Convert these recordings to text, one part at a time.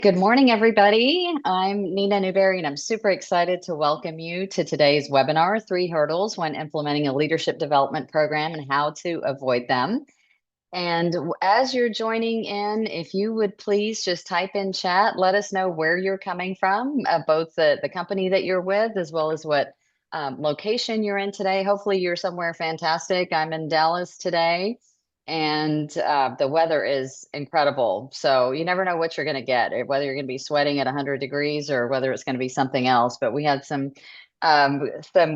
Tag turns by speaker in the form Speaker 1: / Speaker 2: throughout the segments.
Speaker 1: Good morning, everybody. I'm Neena Newberry, and I'm super excited to welcome you to today's webinar, Three Hurdles When Implementing a Leadership Development Program and How to Avoid Them. And as you're joining in, if you would please just type in chat, let us know where you're coming from, both the company that you're with, as well as what location you're in today. Hopefully you're somewhere fantastic. I'm in Dallas today, and the weather is incredible. So you never know what you're going to get, whether you're going to be sweating at 100 degrees or whether it's going to be something else. But we had some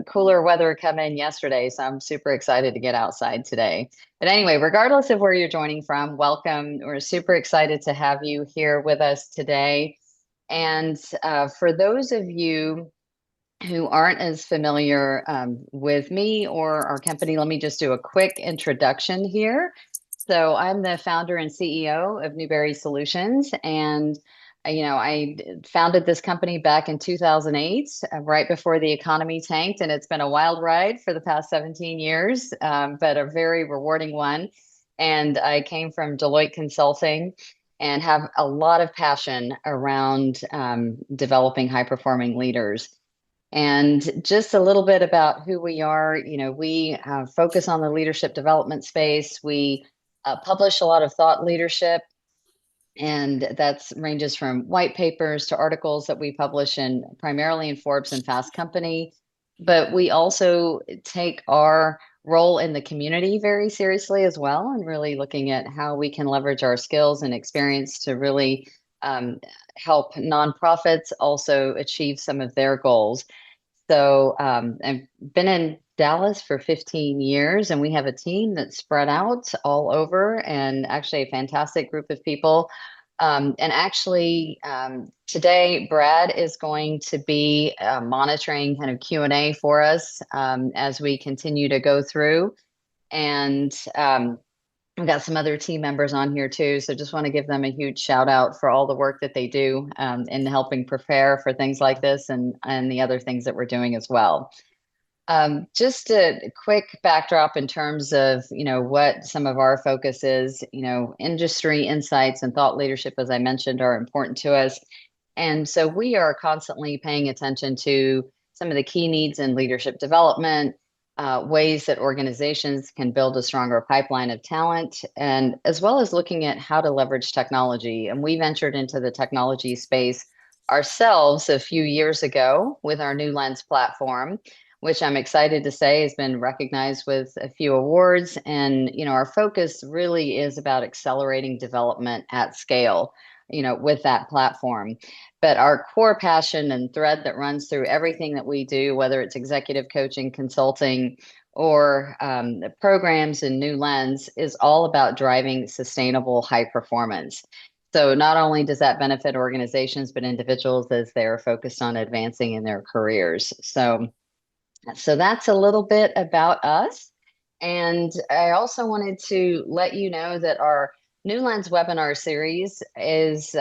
Speaker 1: cooler weather come in yesterday, so I'm super excited to get outside today. But anyway, regardless of where you're joining from, welcome. We're super excited to have you here with us today. And for those of you who aren't as familiar with me or our company, let me just do a quick introduction here. So I'm the founder and CEO of Newberry Solutions, and I founded this company back in 2008, right before the economy tanked, and it's been a wild ride for the past 17 years, but a very rewarding one. And I came from Deloitte Consulting and have a lot of passion around developing high-performing leaders. And just a little bit about who we are. We focus on the leadership development space. We publish a lot of thought leadership, and that ranges from white papers to articles that we publish primarily in Forbes and Fast Company. But we also take our role in the community very seriously as well, and really looking at how we can leverage our skills and experience to really help nonprofits also achieve some of their goals. So I've been in Dallas for 15 years, and we have a team that's spread out all over, and actually a fantastic group of people. And actually, today, Brad is going to be monitoring kind of Q&A for us as we continue to go through. And we've got some other team members on here too, so just want to give them a huge shout out for all the work that they do in helping prepare for things like this and the other things that we're doing as well. Just a quick backdrop in terms of what some of our focus is. Industry insights and thought leadership, as I mentioned, are important to us, and so we are constantly paying attention to some of the key needs in leadership development. Ways that organizations can build a stronger pipeline of talent, and as well as looking at how to leverage technology. And we ventured into the technology space ourselves a few years ago with our New Lens platform, which I'm excited to say has been recognized with a few awards. And our focus really is about accelerating development at scale, with that platform. But our core passion and thread that runs through everything that we do, whether it's executive coaching, consulting, or the programs in New Lens, is all about driving sustainable high performance. So not only does that benefit organizations, but individuals as they're focused on advancing in their careers. So that's a little bit about us. And I also wanted to let you know that our New Lens webinar series is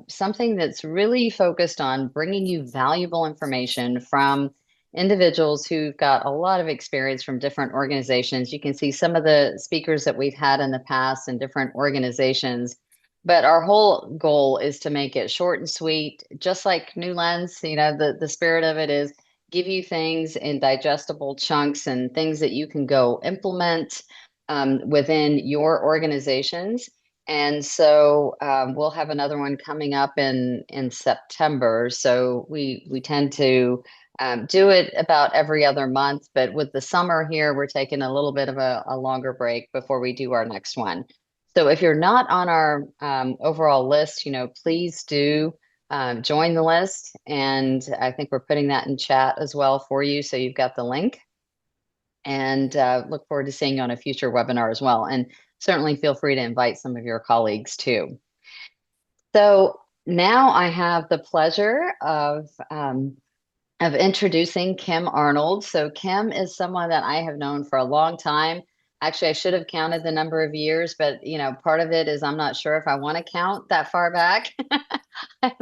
Speaker 1: something that's really focused on bringing you valuable information from individuals who've got a lot of experience from different organizations. You can see some of the speakers that we've had in the past in different organizations. But our whole goal is to make it short and sweet, just like New Lens. The spirit of it is give you things in digestible chunks and things that you can go implement within your organizations. And so we'll have another one coming up in September. So we tend to do it about every other month. But with the summer here, we're taking a little bit of a longer break before we do our next one. So if you're not on our overall list, please do join the list. And I think we're putting that in chat as well for you. So you've got the link. And look forward to seeing you on a future webinar as well. And certainly feel free to invite some of your colleagues too. So now I have the pleasure of introducing Kim Arnold. So Kim is someone that I have known for a long time. Actually, I should have counted the number of years, but part of it is I'm not sure if I want to count that far back. I've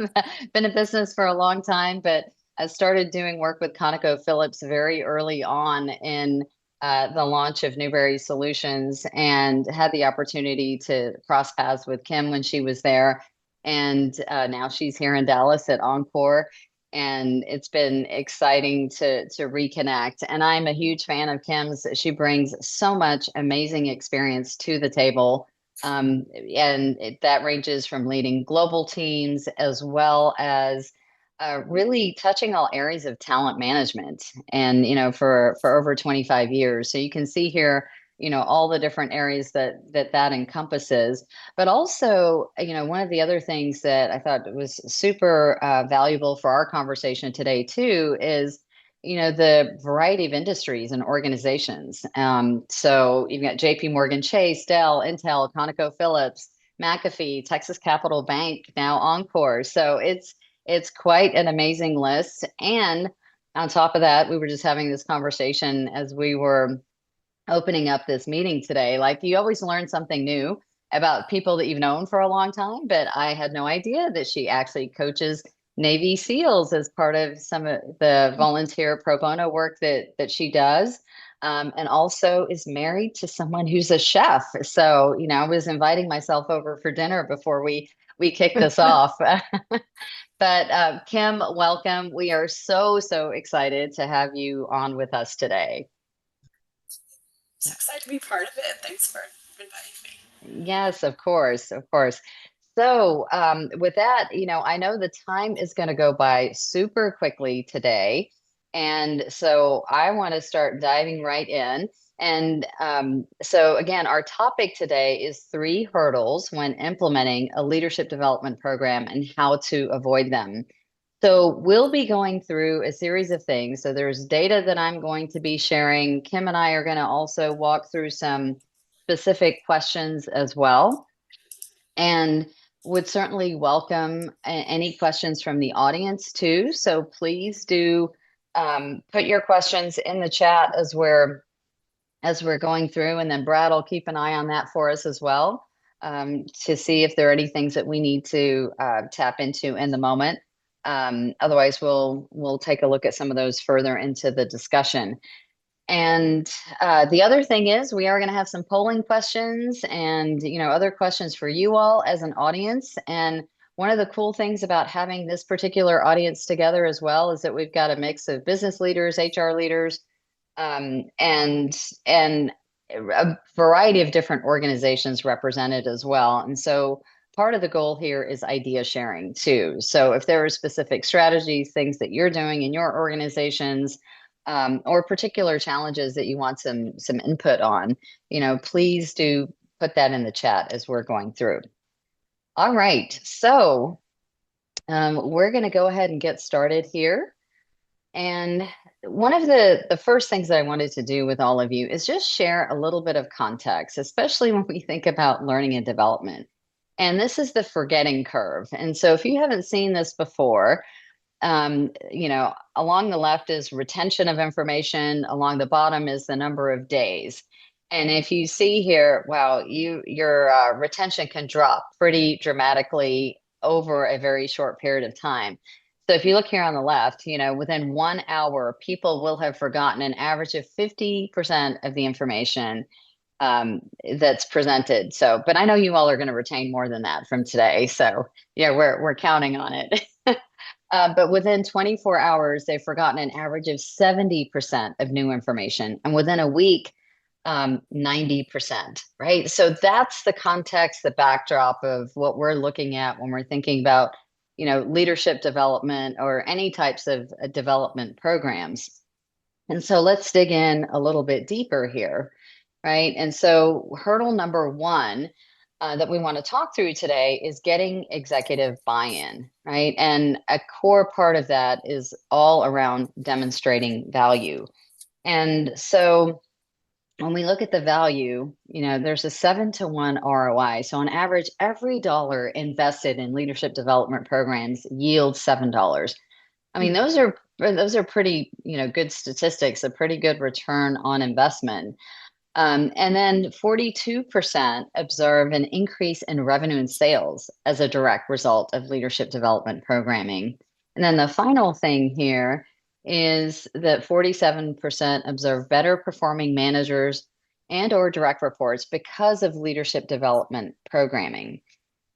Speaker 1: been in business for a long time, but I started doing work with ConocoPhillips very early on in the launch of Newberry Solutions, and had the opportunity to cross paths with Kim when she was there. and now she's here in Dallas at Oncor. And it's been exciting to reconnect. And I'm a huge fan of Kim's. She brings so much amazing experience to the table. That ranges from leading global teams as well as really touching all areas of talent management. And, for over 25 years. So you can see here, all the different areas that encompasses. But also, one of the other things that I thought was super valuable for our conversation today too is, the variety of industries and organizations. So you've got JP Morgan Chase, Dell, Intel, ConocoPhillips, McAfee, Texas Capital Bank, now Oncor. So it's quite an amazing list. And on top of that, we were just having this conversation as we were opening up this meeting today. Like, you always learn something new about people that you've known for a long time, but I had no idea that she actually coaches Navy SEALs as part of some of the volunteer pro bono work that she does. And also is married to someone who's a chef. So, I was inviting myself over for dinner before we kicked this off. But Kim, welcome. We are so excited to have you on with us today.
Speaker 2: So excited to be part of it. Thanks for inviting me.
Speaker 1: Yes, of course, of course. So, with that, I know the time is going to go by super quickly today. And so I want to start diving right in. And so, again, our topic today is 3 hurdles when implementing a leadership development program and how to avoid them. So, we'll be going through a series of things. So, there's data that I'm going to be sharing. Kim and I are going to also walk through some specific questions as well, and would certainly welcome any questions from the audience too. So please do put your questions in the chat as we're going through, and then Brad will keep an eye on that for us as well, to see if there are any things that we need to tap into in the moment. Otherwise, we'll take a look at some of those further into the discussion. And the other thing is, we are going to have some polling questions and other questions for you all as an audience. And one of the cool things about having this particular audience together as well is that we've got a mix of business leaders, HR leaders, and a variety of different organizations represented as well. And so part of the goal here is idea sharing too. So if there are specific strategies, things that you're doing in your organizations, or particular challenges that you want some input on, please do put that in the chat as we're going through. All right, so we're going to go ahead and get started here. And one of the first things that I wanted to do with all of you is just share a little bit of context, especially when we think about learning and development. And this is the forgetting curve. And so if you haven't seen this before, along the left is retention of information. Along the bottom is the number of days. And if you see here, wow, your retention can drop pretty dramatically over a very short period of time. So if you look here on the left, within 1 hour, people will have forgotten an average of 50% of the information that's presented. So, but I know you all are going to retain more than that from today. So yeah, we're counting on it. But within 24 hours, they've forgotten an average of 70% of new information. And within a week, 90%, right? So that's the context, the backdrop of what we're looking at when we're thinking about, leadership development or any types of development programs. And so let's dig in a little bit deeper here, right? And so hurdle number 1 that we want to talk through today is getting executive buy-in, right? And a core part of that is all around demonstrating value. And so when we look at the value, there's a 7-to-1 ROI. So on average, every dollar invested in leadership development programs yields $7. I mean, those are pretty, good statistics, a pretty good return on investment. And then 42% observe an increase in revenue and sales as a direct result of leadership development programming. And then the final thing here is that 47% observe better performing managers and or direct reports because of leadership development programming.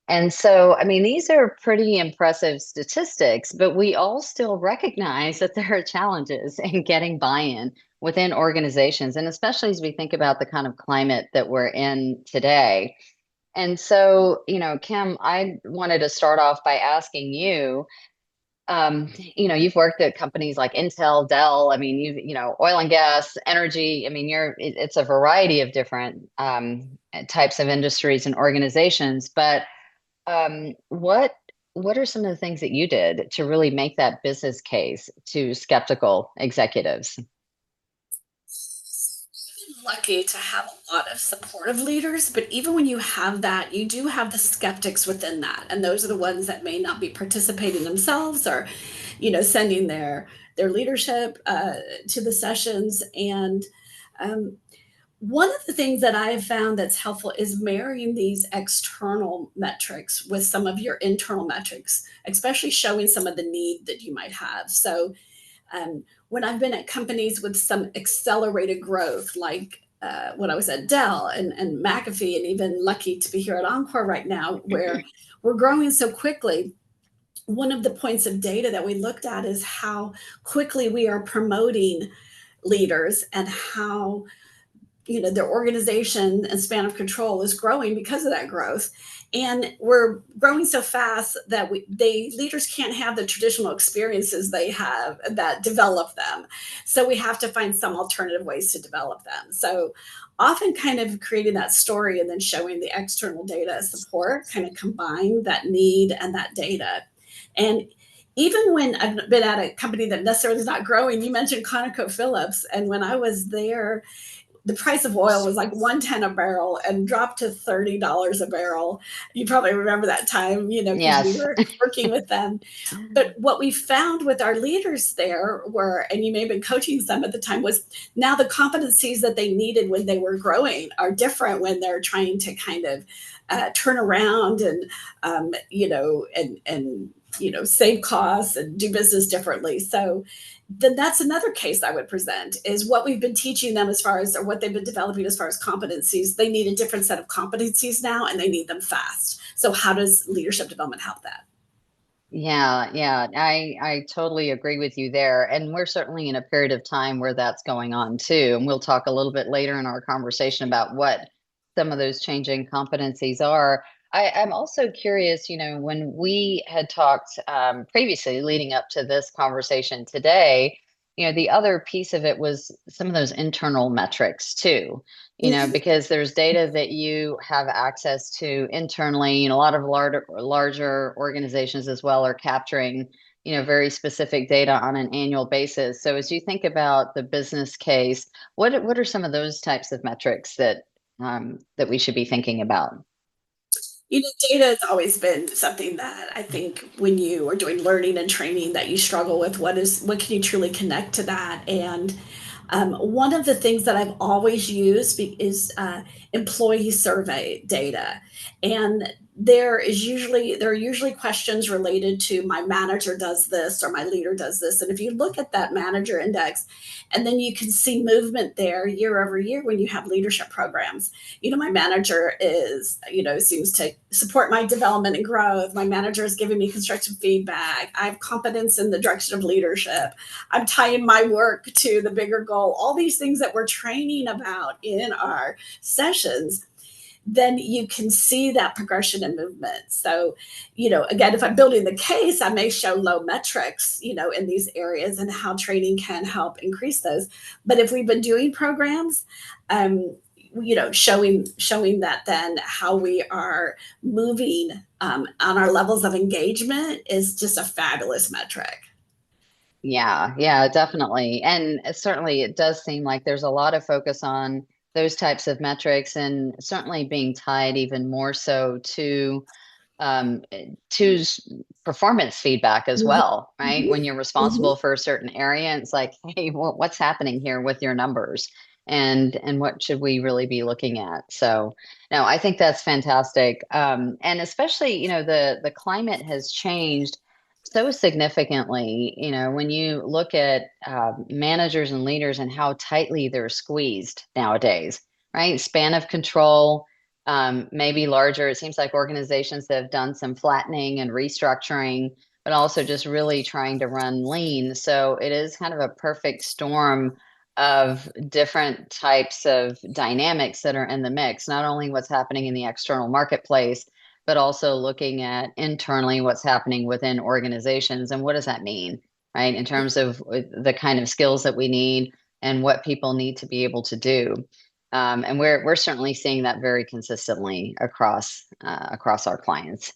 Speaker 1: And so, I mean, these are pretty impressive statistics, but we all still recognize that there are challenges in getting buy-in within organizations, and especially as we think about the kind of climate that we're in today. And so, Kim, I wanted to start off by asking you, you've worked at companies like Intel, Dell. I mean, oil and gas, energy. I mean, it's a variety of different types of industries and organizations. But what are some of the things that you did to really make that business case to skeptical executives?
Speaker 2: Lucky to have a lot of supportive leaders, but even when you have that, you do have the skeptics within that, and those are the ones that may not be participating themselves, or sending their leadership to the sessions. And um, one of the things that I have found that's helpful is marrying these external metrics with some of your internal metrics, especially showing some of the need that you might have. So when I've been at companies with some accelerated growth, like when I was at Dell and McAfee, and even lucky to be here at Oncor right now, where we're growing so quickly, one of the points of data that we looked at is how quickly we are promoting leaders, and how their organization and span of control is growing because of that growth. And we're growing so fast that leaders can't have the traditional experiences they have that develop them. So we have to find some alternative ways to develop them. So often kind of creating that story and then showing the external data as support, kind of combine that need and that data. And even when I've been at a company that necessarily is not growing, you mentioned ConocoPhillips, and when I was there, the price of oil was like 110 a barrel and dropped to $30 a barrel. You probably remember that time, because we
Speaker 1: Yes.
Speaker 2: were working with them. But what we found with our leaders there were, and you may have been coaching some at the time, was now the competencies that they needed when they were growing are different when they're trying to kind of turn around and, save costs and do business differently. So then that's another case I would present, is what we've been teaching them as far as, or what they've been developing as far as competencies. They need a different set of competencies now, and they need them fast. So how does leadership development help that?
Speaker 1: Yeah, yeah, I totally agree with you there. And we're certainly in a period of time where that's going on too. And we'll talk a little bit later in our conversation about what some of those changing competencies are. I'm also curious, when we had talked previously leading up to this conversation today, the other piece of it was some of those internal metrics too, because there's data that you have access to internally, and a lot of larger organizations as well are capturing, very specific data on an annual basis. So as you think about the business case, what are some of those types of metrics that we should be thinking about?
Speaker 2: Data has always been something that I think when you are doing learning and training that you struggle with. What can you truly connect to that? And one of the things that I've always used is employee survey data, and there are usually questions related to my manager does this or my leader does this. And if you look at that manager index, and then you can see movement there year over year when you have leadership programs. My manager seems to support my development and growth. My manager is giving me constructive feedback. I have confidence in the direction of leadership. I'm tying my work to the bigger goal. All these things that we're training about in our sessions, then you can see that progression and movement. So, again, if I'm building the case, I may show low metrics, in these areas, and how training can help increase those. But if we've been doing programs, showing that then how we are moving on our levels of engagement is just a fabulous metric.
Speaker 1: Yeah, yeah, definitely. And certainly it does seem like there's a lot of focus on those types of metrics, and certainly being tied even more so um, performance feedback as
Speaker 2: Mhm.
Speaker 1: well, right?
Speaker 2: Mhm.
Speaker 1: When you're
Speaker 2: Mhm.
Speaker 1: responsible for a certain area, it's like, hey, what's happening here with your numbers? And what should we really be looking at? So, no, I think that's fantastic. And especially, the climate has changed so significantly, when you look at managers and leaders and how tightly they're squeezed nowadays, right? Span of control, maybe larger. It seems like organizations that have done some flattening and restructuring, but also just really trying to run lean. So it is kind of a perfect storm of different types of dynamics that are in the mix, not only what's happening in the external marketplace, but also looking at internally what's happening within organizations and what does that mean, right? In terms of the kind of skills that we need and what people need to be able to do. And we're certainly seeing that very consistently across our clients.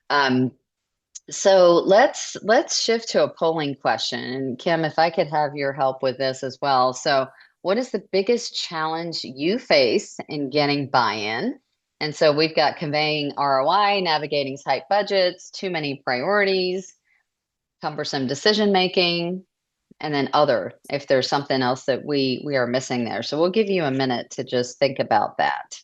Speaker 1: Um, so let's shift to a polling question. And Kim, if I could have your help with this as well. So, what is the biggest challenge you face in getting buy-in? And so we've got conveying ROI, navigating tight budgets, too many priorities, cumbersome decision making, and then other, if there's something else that we are missing there. So we'll give you a minute to just think about that.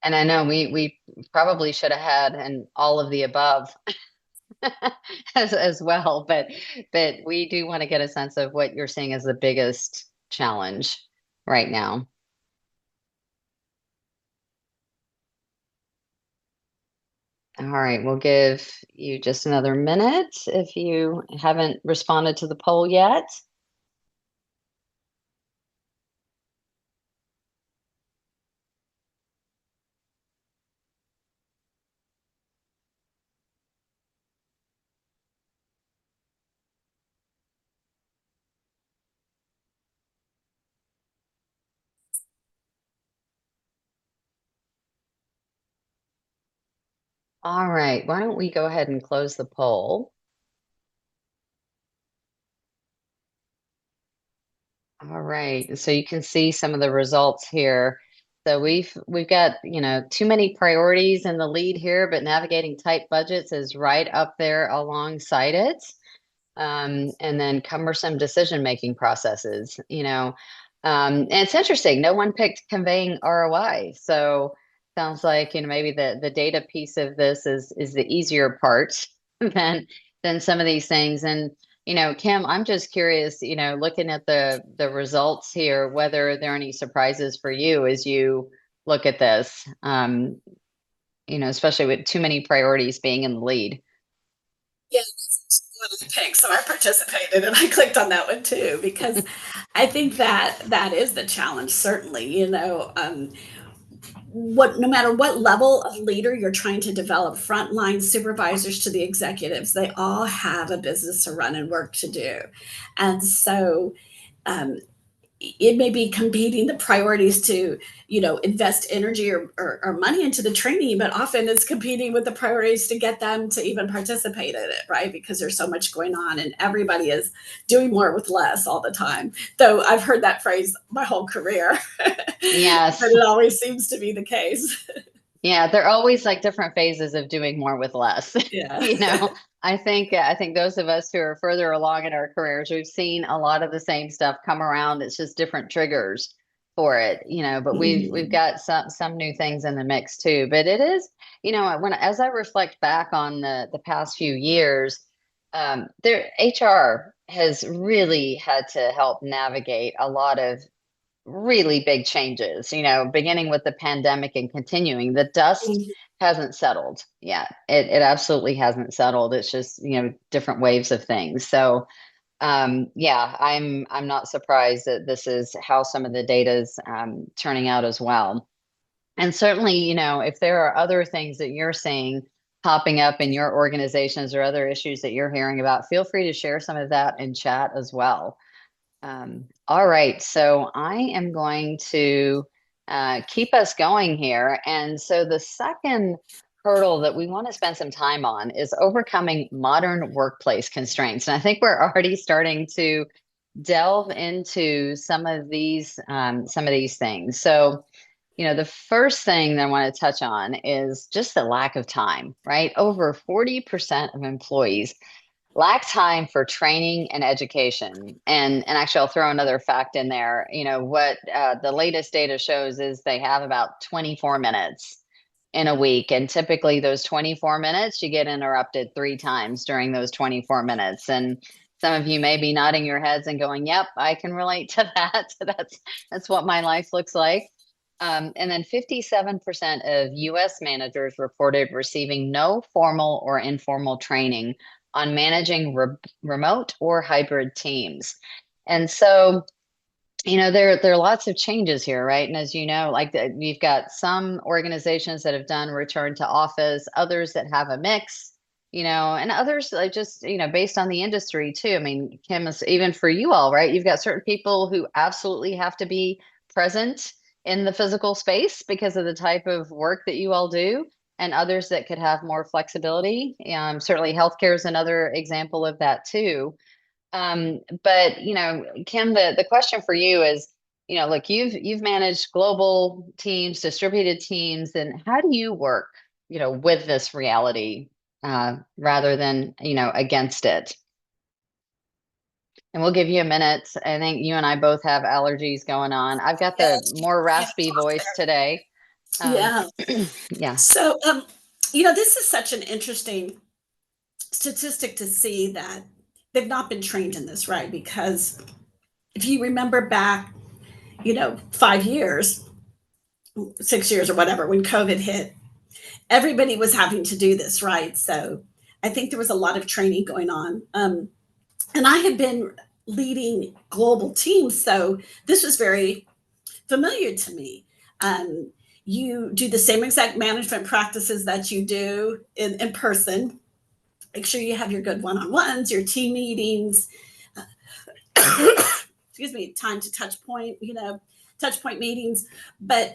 Speaker 1: And I know we probably should have had an all of the above as well, but we do want to get a sense of what you're seeing as the biggest challenge right now. All right, we'll give you just another minute if you haven't responded to the poll yet. All right, why don't we go ahead and close the poll? All right, so you can see some of the results here. So we've got, too many priorities in the lead here, but navigating tight budgets is right up there alongside it. And then cumbersome decision-making processes, and it's interesting, no one picked conveying ROI. So sounds like, maybe the data piece of this is the easier part than some of these things. And, Kim, I'm just curious, looking at the results here, whether there are any surprises for you as you look at this, especially with too many priorities being in the lead.
Speaker 2: Yeah, one of the pink, so I participated and I clicked on that one too because I think that that is the challenge. Certainly, what no matter what level of leader you're trying to develop, frontline supervisors to the executives, they all have a business to run and work to do, and so um, it may be competing the priorities to invest energy or money into the training, but often it's competing with the priorities to get them to even participate in it, right? Because there's so much going on and everybody is doing more with less all the time, though I've heard that phrase my whole career. But
Speaker 1: Yes.
Speaker 2: it always seems to be the case.
Speaker 1: Yeah, they're always like different phases of doing more with less.
Speaker 2: Yeah.
Speaker 1: You know, I think those of us who are further along in our careers, we've seen a lot of the same stuff come around. It's just different triggers for it, but we've
Speaker 2: Mhm.
Speaker 1: got some new things in the mix too. But it is, when as I reflect back on the past few years, their HR has really had to help navigate a lot of really big changes, beginning with the pandemic and continuing. The dust hasn't settled yet. It absolutely hasn't settled. It's just, different waves of things. So yeah, I'm not surprised that this is how some of the data is turning out as well. And certainly, if there are other things that you're seeing popping up in your organizations or other issues that you're hearing about, feel free to share some of that in chat as well. All right, so I am going to keep us going here. And so the second hurdle that we want to spend some time on is overcoming modern workplace constraints. And I think we're already starting to delve into some of these things. So, the first thing that I want to touch on is just the lack of time, right? Over 40% of employees lack time for training and education. And actually, I'll throw another fact in there. What the latest data shows is they have about 24 minutes in a week. And typically, those 24 minutes, you get interrupted 3 times during those 24 minutes. And some of you may be nodding your heads and going, "Yep, I can relate to that." That's what my life looks like. And then 57% of US managers reported receiving no formal or informal training on managing remote or hybrid teams. And so, there are lots of changes here, right? And as you know, like you've got some organizations that have done return to office, others that have a mix, and others like just, based on the industry too. I mean, Kim, is even for you all, right? You've got certain people who absolutely have to be present in the physical space because of the type of work that you all do, and others that could have more flexibility. Certainly healthcare is another example of that too. But Kim, the question for you is, look, you've managed global teams, distributed teams, and how do you work, with this reality, rather than, against it? And we'll give you a minute. I think you and I both have allergies going on. I've got
Speaker 2: Yeah,
Speaker 1: the more
Speaker 2: can't
Speaker 1: raspy
Speaker 2: talk
Speaker 1: voice
Speaker 2: there.
Speaker 1: today. Um,
Speaker 2: Yeah.
Speaker 1: yeah.
Speaker 2: So, this is such an interesting statistic to see that they've not been trained in this, right? Because if you remember back, 5 years, 6 years, or whatever, when COVID hit, everybody was having to do this, right? So I think there was a lot of training going on. And I had been leading global teams, so this was very familiar to me. Um, you do the same exact management practices that you do in person. Make sure you have your good one-on-ones, your team meetings, excuse me, time to touch point, touch point meetings. But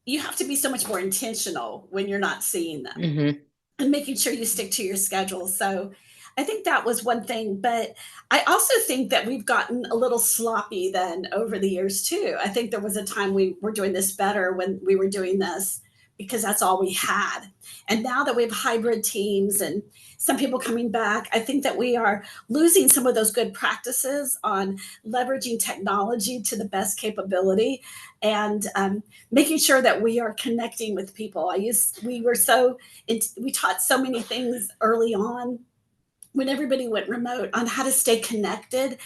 Speaker 2: you have to be so much more intentional when you're not seeing them
Speaker 1: Hmm.
Speaker 2: and making sure you stick to your schedule. So I think that was one thing. But I also think that we've gotten a little sloppy then over the years too. I think there was a time we were doing this better when we were doing this because that's all we had. And now that we have hybrid teams and some people coming back, I think that we are losing some of those good practices on leveraging technology to the best capability and making sure that we are connecting with people. We were so we taught so many things early on when everybody went remote on how to stay connected.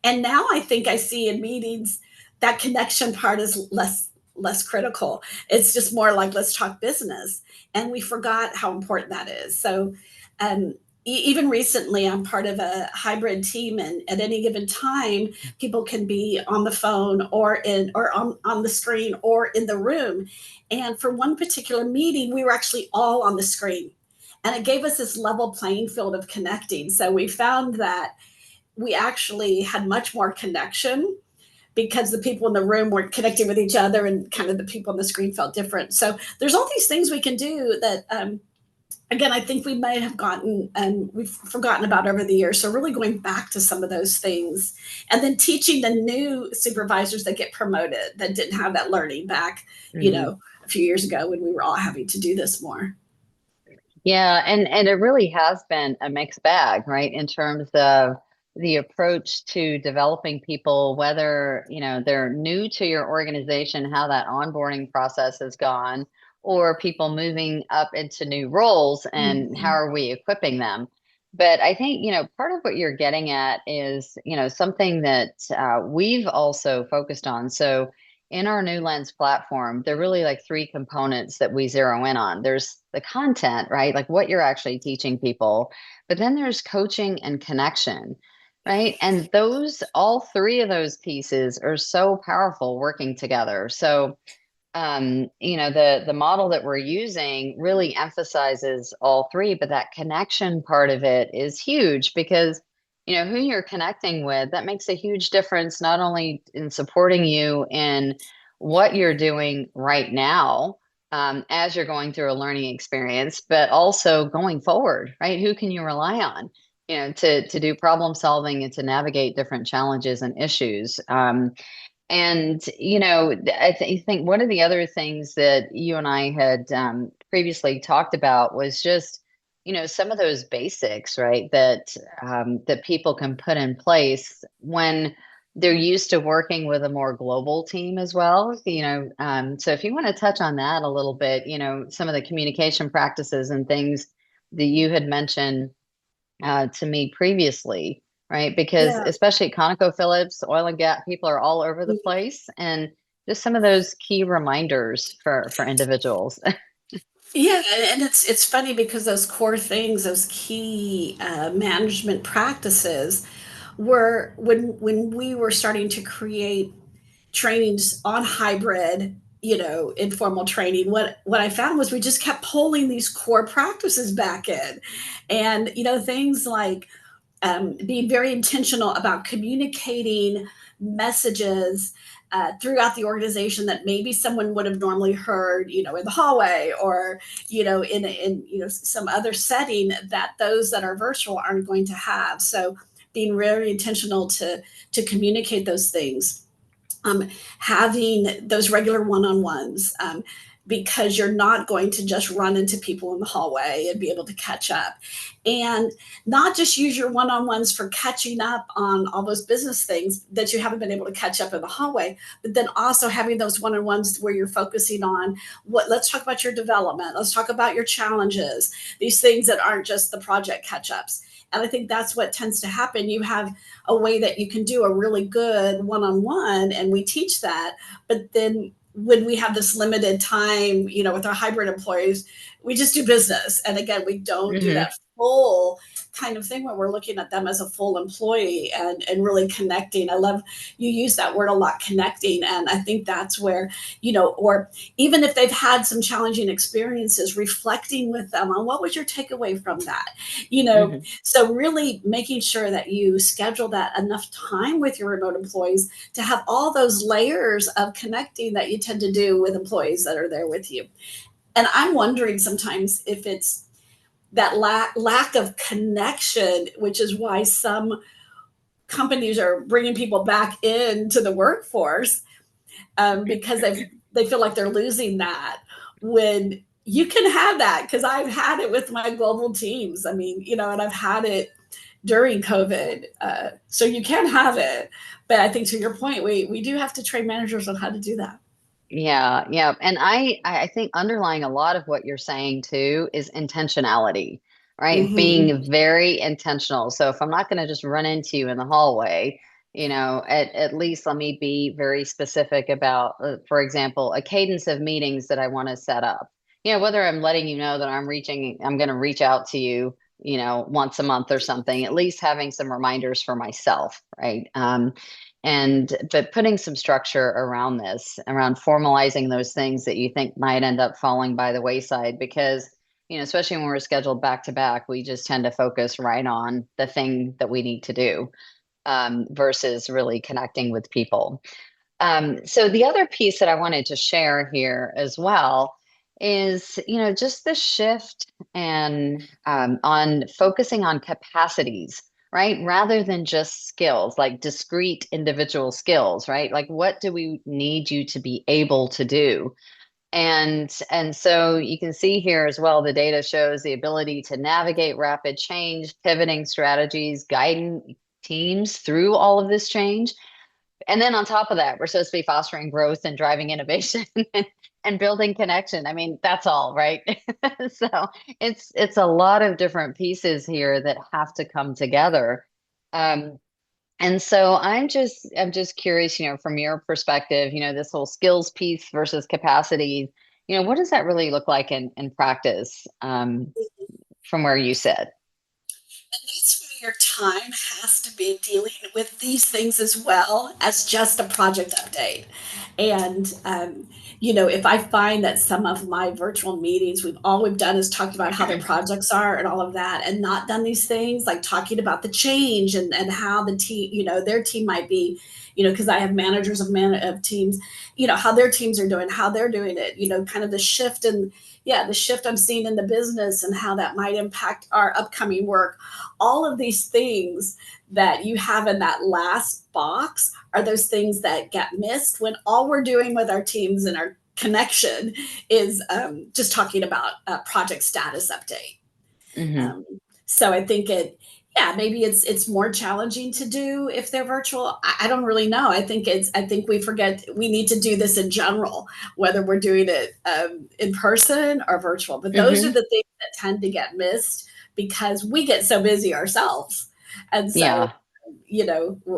Speaker 2: And now I think I see in meetings that connection part is less critical. It's just more like let's talk business, and we forgot how important that is. So um, even recently, I'm part of a hybrid team, and at any given time, people can be on the phone or on the screen or in the room. And for one particular meeting, we were actually all on the screen, and it gave us this level playing field of connecting. So we found that we actually had much more connection because the people in the room weren't connecting with each other and kind of the people on the screen felt different. So there's all these things we can do that, again, I think we may have gotten and we've forgotten about over the years. So really going back to some of those things and then teaching the new supervisors that get promoted that didn't have that learning back,
Speaker 1: Hmm.
Speaker 2: a few years ago when we were all having to do this more.
Speaker 1: Yeah, and it really has been a mixed bag, right? In terms of the approach to developing people, whether, they're new to your organization, how that onboarding process has gone, or people moving up into new roles and how
Speaker 2: Mhm.
Speaker 1: are we equipping them? But I think, part of what you're getting at is, something that we've also focused on. So in our New Lens platform, there are really like three components that we zero in on. There's the content, right? Like what you're actually teaching people, but then there's coaching and connection, right? And all three of those pieces are so powerful working together. So, the model that we're using really emphasizes all three, but that connection part of it is huge because who you're connecting with, that makes a huge difference, not only in supporting you in what you're doing right now, as you're going through a learning experience, but also going forward, right? Who can you rely on, to do problem solving and to navigate different challenges and issues. And, think one of the other things that you and I had previously talked about was just some of those basics, right, that that people can put in place when they're used to working with a more global team as well. So if you want to touch on that a little bit, some of the communication practices and things that you had mentioned to me previously, right? Because
Speaker 2: Yeah.
Speaker 1: especially at ConocoPhillips, oil and gas, people are all over the place, and just some of those key reminders for individuals.
Speaker 2: Yeah, and it's funny because those core things, those key management practices, were when we were starting to create trainings on hybrid, informal training. What I found was we just kept pulling these core practices back in, and things like being very intentional about communicating messages throughout the organization that maybe someone would have normally heard, in the hallway, or in some other setting that those that are virtual aren't going to have. So being very intentional to communicate those things, um, having those regular one-on-ones, because you're not going to just run into people in the hallway and be able to catch up, and not just use your one-on-ones for catching up on all those business things that you haven't been able to catch up in the hallway, but then also having those one-on-ones where you're focusing on let's talk about your development, let's talk about your challenges, these things that aren't just the project catch-ups. And I think that's what tends to happen. You have a way that you can do a really good one-on-one, and we teach that, but then when we have this limited time, with our hybrid employees, we just do business, and again, we don't do
Speaker 1: Hmm.
Speaker 2: that full kind of thing where we're looking at them as a full employee, and really connecting. I love you use that word a lot, connecting, and I think that's where, or even if they've had some challenging experiences, reflecting with them on what was your takeaway from that, you know
Speaker 1: Hmm.
Speaker 2: so really making sure that you schedule that enough time with your remote employees to have all those layers of connecting that you tend to do with employees that are there with you. And I'm wondering sometimes if it's that lack of connection, which is why some companies are bringing people back into the workforce, because they feel like they're losing that, when you can have that, because I've had it with my global teams. I mean, and I've had it during COVID. So you can have it. But I think to your point, we do have to train managers on how to do that.
Speaker 1: Yeah, yeah. And I think underlying a lot of what you're saying too is intentionality, right?
Speaker 2: Mm-hmm.
Speaker 1: Being very intentional. So if I'm not going to just run into you in the hallway, at least let me be very specific about, for example, a cadence of meetings that I want to set up. Whether I'm letting you know that I'm going to reach out to you, once a month or something, at least having some reminders for myself, right? But putting some structure around this, around formalizing those things that you think might end up falling by the wayside, because especially when we're scheduled back to back, we just tend to focus right on the thing that we need to do, versus really connecting with people. So the other piece that I wanted to share here as well is, just the shift and on focusing on capacities, right? Rather than just skills, like discrete individual skills, right? Like what do we need you to be able to do? And so you can see here as well, the data shows the ability to navigate rapid change, pivoting strategies, guiding teams through all of this change. And then on top of that, we're supposed to be fostering growth and driving innovation and building connection. I mean, that's all, right? So it's a lot of different pieces here that have to come together. Um, and so I'm just curious, from your perspective, this whole skills piece versus capacities, what does that really look like in practice, from where you sit?
Speaker 2: And that's why your time has to be dealing with these things as well as just a project update. And, if I find that some of my virtual meetings, all we've done is talked about how their projects are and all of that, and not done these things like talking about the change, and how the team, their team might be, because I have managers of teams, how their teams are doing, how they're doing it, kind of the shift, and yeah, the shift I'm seeing in the business and how that might impact our upcoming work. All of these things that you have in that last box are those things that get missed when all we're doing with our teams and our connection is just talking about a project status update.
Speaker 1: Hmm.
Speaker 2: Um, so I think yeah, maybe it's more challenging to do if they're virtual. I don't really know. I think we forget we need to do this in general, whether we're doing it in person or virtual. But those are
Speaker 1: Hmm.
Speaker 2: the things that tend to get missed because we get so busy ourselves, and so
Speaker 1: Yeah.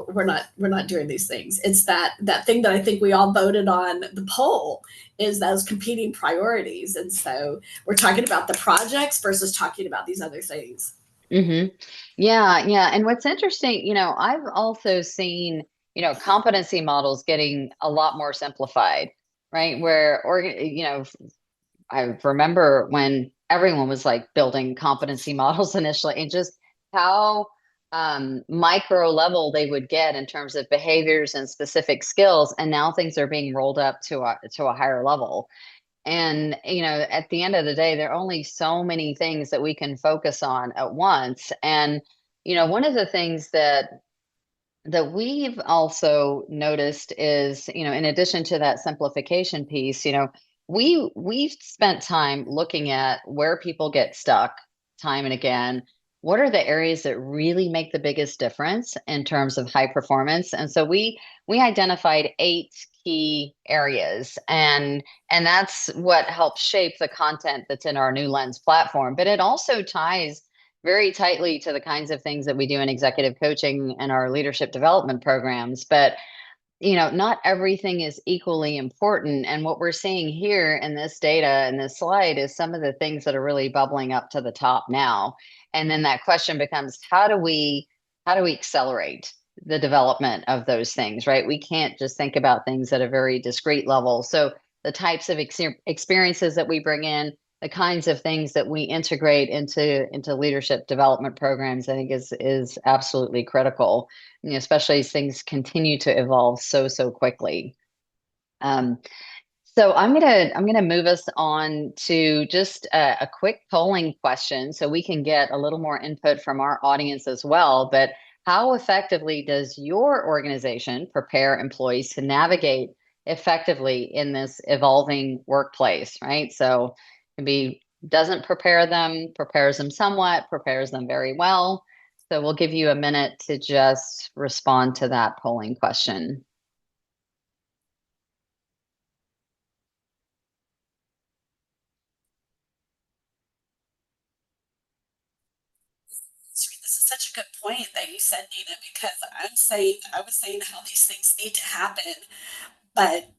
Speaker 2: we're not doing these things. It's that thing that I think we all voted on the poll is those competing priorities, and so we're talking about the projects versus talking about these other things.
Speaker 1: Hmm. Yeah, yeah. And what's interesting, I've also seen, competency models getting a lot more simplified, right? I remember when everyone was like building competency models initially, and just how micro level they would get in terms of behaviors and specific skills. And now things are being rolled up to a higher level. And, at the end of the day, there are only so many things that we can focus on at once. And, one of the things that we've also noticed is, in addition to that simplification piece, we've spent time looking at where people get stuck time and again. What are the areas that really make the biggest difference in terms of high performance? And so we identified 8 key areas, and that's what helps shape the content that's in our New Lens platform. But it also ties very tightly to the kinds of things that we do in executive coaching and our leadership development programs. But, not everything is equally important. And what we're seeing here in this data and this slide is some of the things that are really bubbling up to the top now. And then that question becomes, how do we accelerate the development of those things, right? We can't just think about things at a very discrete level. So the types of experiences that we bring in, the kinds of things that we integrate into leadership development programs, I think is absolutely critical, especially as things continue to evolve so quickly. Um, so I'm gonna move us on to just a quick polling question, so we can get a little more input from our audience as well. But how effectively does your organization prepare employees to navigate effectively in this evolving workplace? Right. So it can be doesn't prepare them, prepares them somewhat, prepares them very well. So we'll give you a minute to just respond to that polling question.
Speaker 2: This is such a good point that you said, Nina, because I was saying how these things need to happen, but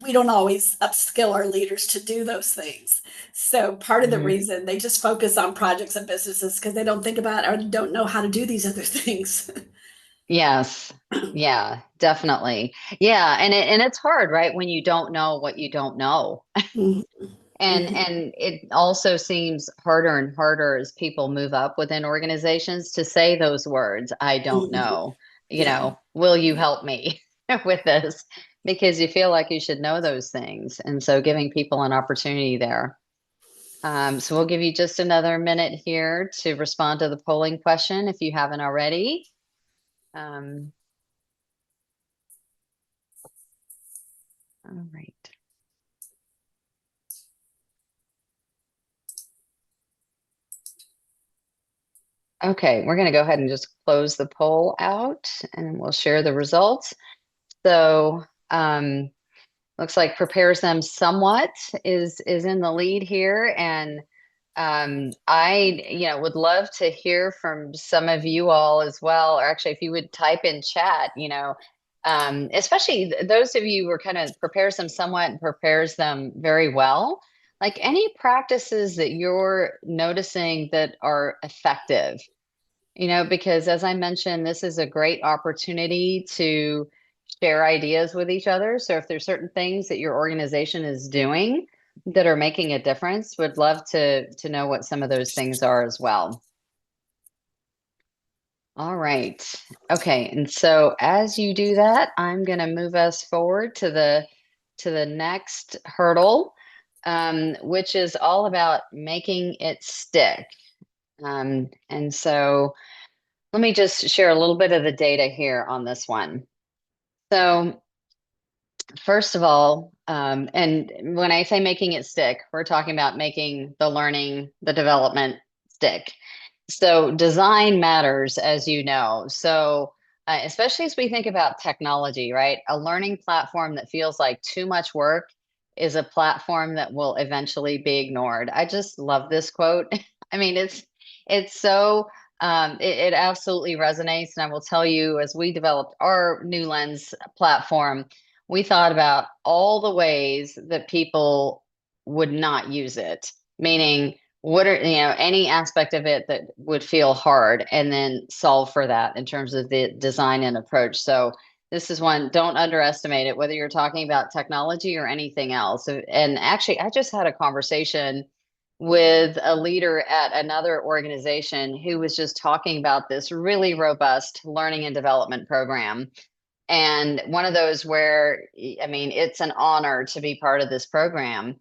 Speaker 2: we don't always upskill our leaders to do those things. So part of the
Speaker 1: Mhm.
Speaker 2: reason they just focus on projects and businesses because they don't think about or don't know how to do these other things.
Speaker 1: Yes. Yeah, definitely. Yeah, and it's hard, right, when you don't know what you don't know.
Speaker 2: Mhm, mhm,
Speaker 1: And it also seems harder and harder as people move up within organizations to say those words, I don't
Speaker 2: mhm.
Speaker 1: know.
Speaker 2: Yeah.
Speaker 1: Will you help me with this? Because you feel like you should know those things. And so giving people an opportunity there. So we'll give you just another minute here to respond to the polling question if you haven't already. Um, all right. Okay, we're going to go ahead and just close the poll out and we'll share the results. So, looks like prepares them somewhat is in the lead here. And I, would love to hear from some of you all as well, or actually if you would type in chat, especially those of you who are kind of prepares them somewhat and prepares them very well. Like any practices that you're noticing that are effective, because as I mentioned, this is a great opportunity to share ideas with each other. So if there's certain things that your organization is doing that are making a difference, would love to know what some of those things are as well. All right. Okay. And so as you do that, I'm going to move us forward to the next hurdle, which is all about making it stick. And so let me just share a little bit of the data here on this one. So, first of all, and when I say making it stick, we're talking about making the learning, the development stick. So design matters, as you know. So especially as we think about technology, right? A learning platform that feels like too much work is a platform that will eventually be ignored. I just love this quote. I mean, it's so it absolutely resonates. And I will tell you, as we developed our New Lens platform, we thought about all the ways that people would not use it, meaning what are, any aspect of it that would feel hard, and then solve for that in terms of the design and approach. So this is one, don't underestimate it, whether you're talking about technology or anything else. And actually, I just had a conversation with a leader at another organization who was just talking about this really robust learning and development program. And one of those where, I mean, it's an honor to be part of this program,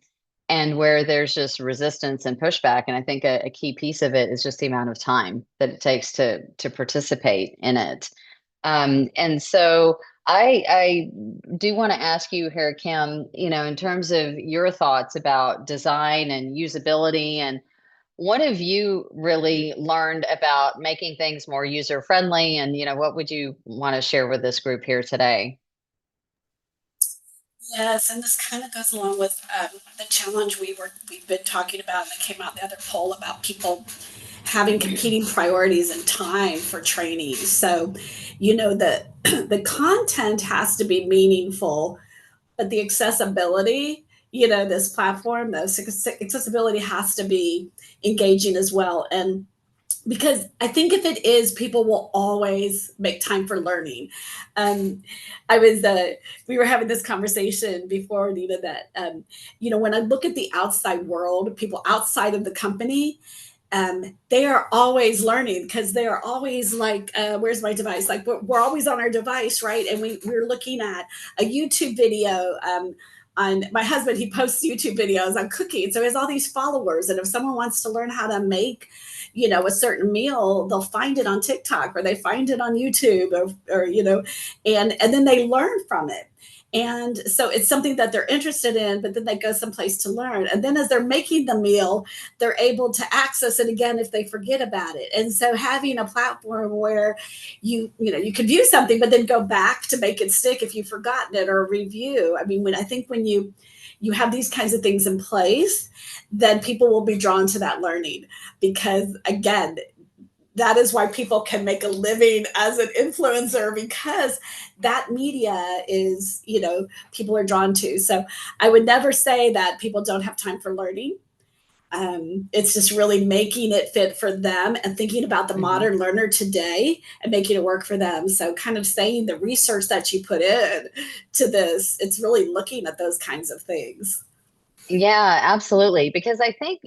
Speaker 1: and where there's just resistance and pushback. And I think a key piece of it is just the amount of time that it takes to participate in it. And so I do want to ask you here, Kim, in terms of your thoughts about design and usability, and what have you really learned about making things more user friendly? And, what would you want to share with this group here today?
Speaker 2: Yes, and this kind of goes along with the challenge we've been talking about, and that came out in the other poll about people having competing priorities and time for training. So, the the content has to be meaningful, but the accessibility, this platform, the accessibility has to be engaging as well. And because I think if it is, people will always make time for learning. Um, I was, we were having this conversation before, Neena, that, when I look at the outside world, people outside of the company, they are always learning because they are always like, where's my device? Like we're always on our device, right? And we're looking at a YouTube video. On my husband, he posts YouTube videos on cooking. So he has all these followers. And if someone wants to learn how to make, a certain meal, they'll find it on TikTok or they find it on YouTube or and then they learn from it. And so it's something that they're interested in, but then they go someplace to learn. And then as they're making the meal, they're able to access it again if they forget about it. And so having a platform where you can view something, but then go back to make it stick if you've forgotten it, or review. I mean, when you have these kinds of things in place, then people will be drawn to that learning, because again, that is why people can make a living as an influencer, because that media is, people are drawn to. So I would never say that people don't have time for learning. It's just really making it fit for them and thinking about the
Speaker 1: Mhm.
Speaker 2: modern learner today and making it work for them. So kind of saying the research that you put in to this, it's really looking at those kinds of things.
Speaker 1: Yeah, absolutely. Because I think,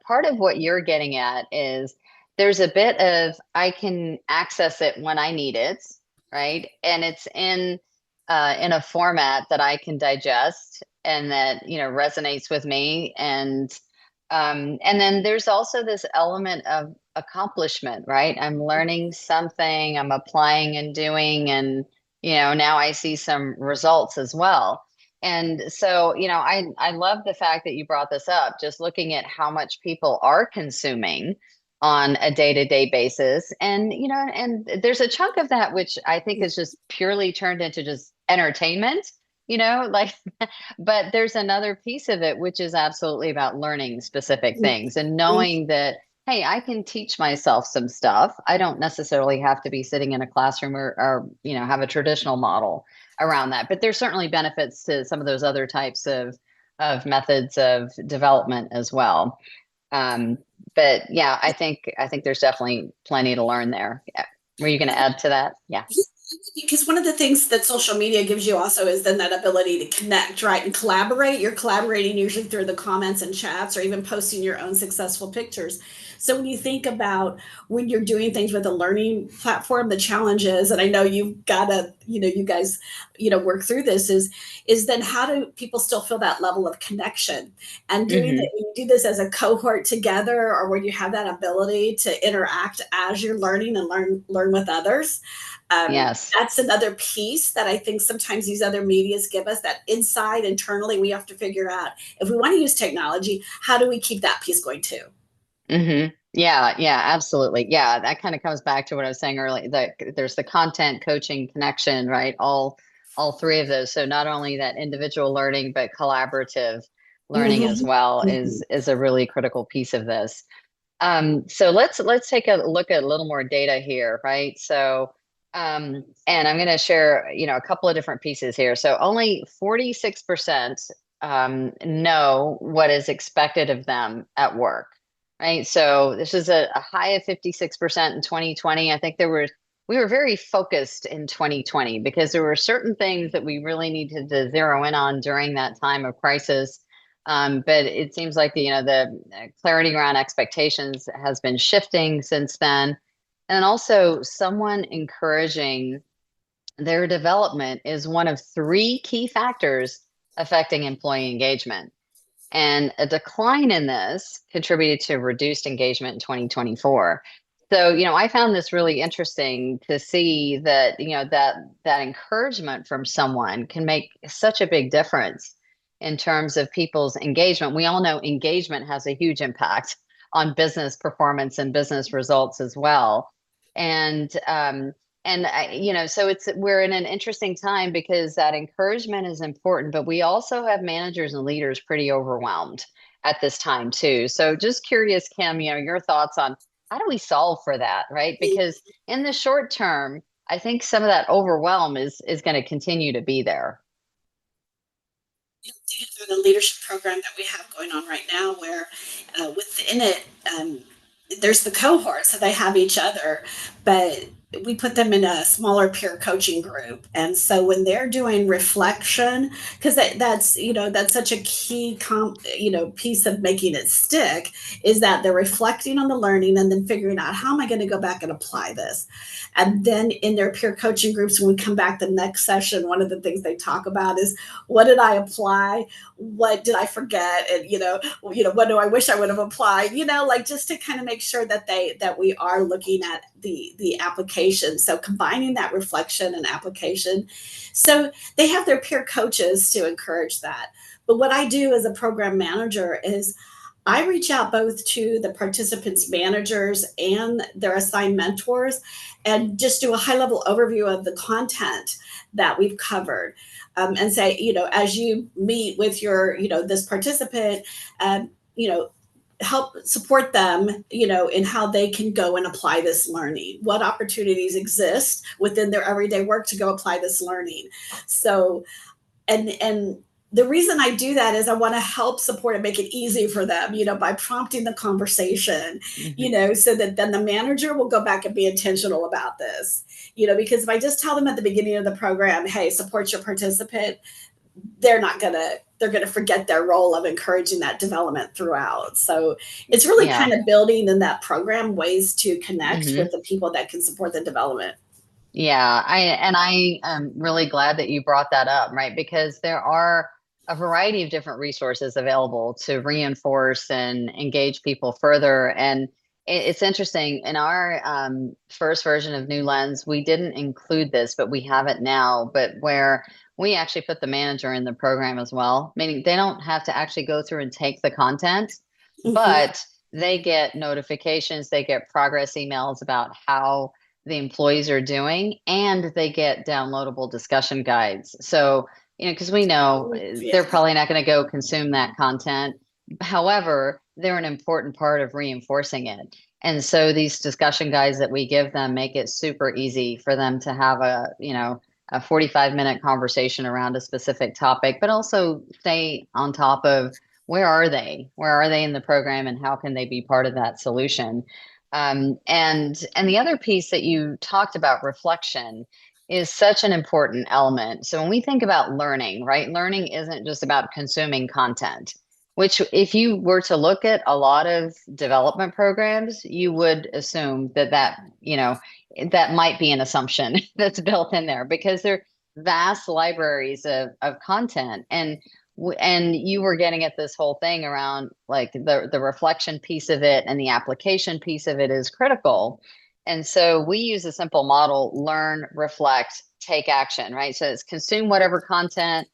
Speaker 1: part of what you're getting at is there's a bit of I can access it when I need it, right? And it's in a format that I can digest and that, resonates with me. And then there's also this element of accomplishment, right? I'm learning something, I'm applying and doing, and now I see some results as well. And so, I love the fact that you brought this up, just looking at how much people are consuming on a day-to-day basis. And, and there's a chunk of that which I think is just purely turned into just entertainment, like, but there's another piece of it which is absolutely about learning specific things and knowing that, hey, I can teach myself some stuff. I don't necessarily have to be sitting in a classroom or have a traditional model around that. But there's certainly benefits to some of those other types of methods of development as well. Um, but yeah, I think there's definitely plenty to learn there. Yeah. Were you going to add to that? Yeah.
Speaker 2: Because one of the things that social media gives you also is then that ability to connect, right, and collaborate. You're collaborating usually through the comments and chats, or even posting your own successful pictures. So when you think about when you're doing things with a learning platform, the challenge is, and I know you've got to, you guys, work through this, is then how do people still feel that level of connection? And doing that,
Speaker 1: Hmm.
Speaker 2: when you do this as a cohort together, or when you have that ability to interact as you're learning and learn with others,
Speaker 1: Yes.
Speaker 2: that's another piece that I think sometimes these other medias give us, that inside internally we have to figure out, if we want to use technology, how do we keep that piece going too?
Speaker 1: Hmm. Yeah, yeah, absolutely. Yeah, that kind of comes back to what I was saying earlier. That there's the content, coaching, connection, right? All three of those. So not only that individual learning, but collaborative learning as
Speaker 2: Mhm.
Speaker 1: well
Speaker 2: Mhm.
Speaker 1: is a really critical piece of this. So let's take a look at a little more data here, right? So and I'm going to share, a couple of different pieces here. So only 46% know what is expected of them at work, right? So this is a high of 56% in 2020. I think we were very focused in 2020 because there were certain things that we really needed to zero in on during that time of crisis. But it seems like the clarity around expectations has been shifting since then. And also, someone encouraging their development is one of three key factors affecting employee engagement. And a decline in this contributed to reduced engagement in 2024. So, I found this really interesting to see that, that encouragement from someone can make such a big difference in terms of people's engagement. We all know engagement has a huge impact on business performance and business results as well. And so we're in an interesting time because that encouragement is important, but we also have managers and leaders pretty overwhelmed at this time too. So just curious, Kim, your thoughts on how do we solve for that, right? Because in the short term, I think some of that overwhelm is going to continue to be there.
Speaker 2: Through the leadership program that we have going on right now, where within it, there's the cohort, so they have each other, but we put them in a smaller peer coaching group. And so when they're doing reflection, because that's such a key piece of making it stick, is that they're reflecting on the learning and then figuring out how am I going to go back and apply this. And then in their peer coaching groups, when we come back the next session, one of the things they talk about is, what did I apply? What did I forget? And what do I wish I would have applied? Like, just to kind of make sure that we are looking at the application. So combining that reflection and application. So they have their peer coaches to encourage that. But what I do as a program manager is I reach out both to the participants' managers and their assigned mentors and just do a high level overview of the content that we've covered. And say, as you meet with this participant, um, you know, help support them, in how they can go and apply this learning. What opportunities exist within their everyday work to go apply this learning? So, and the reason I do that is I want to help support and make it easy for them, by prompting the conversation,
Speaker 1: Mhm.
Speaker 2: so that then the manager will go back and be intentional about this, because if I just tell them at the beginning of the program, hey, support your participant, they're going to forget their role of encouraging that development throughout. So it's really
Speaker 1: Yeah.
Speaker 2: kind of building in that program ways to connect with
Speaker 1: Hmm.
Speaker 2: the people that can support the development.
Speaker 1: Yeah, I am really glad that you brought that up, right? Because there are a variety of different resources available to reinforce and engage people further. And it's interesting, in our first version of New Lens, we didn't include this, but we have it now, but where we actually put the manager in the program as well, meaning they don't have to actually go through and take the content,
Speaker 2: Mm-hmm.
Speaker 1: but they get notifications, they get progress emails about how the employees are doing, and they get downloadable discussion guides. So, because we know they're
Speaker 2: Yeah.
Speaker 1: probably not going to go consume that content. However, they're an important part of reinforcing it. And so these discussion guides that we give them make it super easy for them to have a 45-minute conversation around a specific topic, but also stay on top of where are they? Where are they in the program, and how can they be part of that solution? And the other piece that you talked about, reflection, is such an important element. So when we think about learning, right, learning isn't just about consuming content, which if you were to look at a lot of development programs, you would assume that might be an assumption that's built in there because they're vast libraries of content. And you were getting at this whole thing around like the reflection piece of it, and the application piece of it is critical. And so we use a simple model: learn, reflect, take action, right? So it's consume whatever content,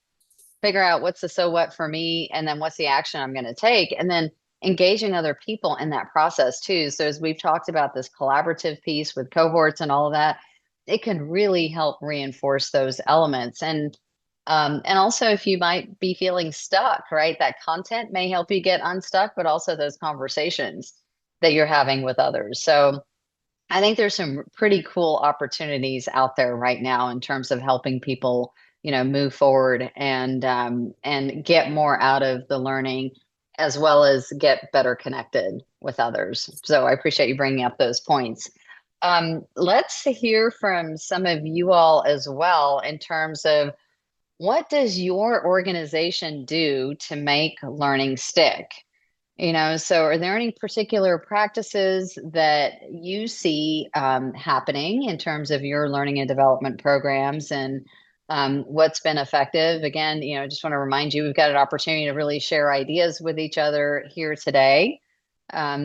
Speaker 1: figure out what's the so what for me, and then what's the action I'm going to take, and then engaging other people in that process too. So as we've talked about this collaborative piece with cohorts and all of that, it can really help reinforce those elements. And also if you might be feeling stuck, right? That content may help you get unstuck, but also those conversations that you're having with others. So I think there's some pretty cool opportunities out there right now in terms of helping people, move forward and get more out of the learning, as well as get better connected with others. So I appreciate you bringing up those points. Let's hear from some of you all as well in terms of what does your organization do to make learning stick? So are there any particular practices that you see happening in terms of your learning and development programs and what's been effective? Again, I just want to remind you, we've got an opportunity to really share ideas with each other here today.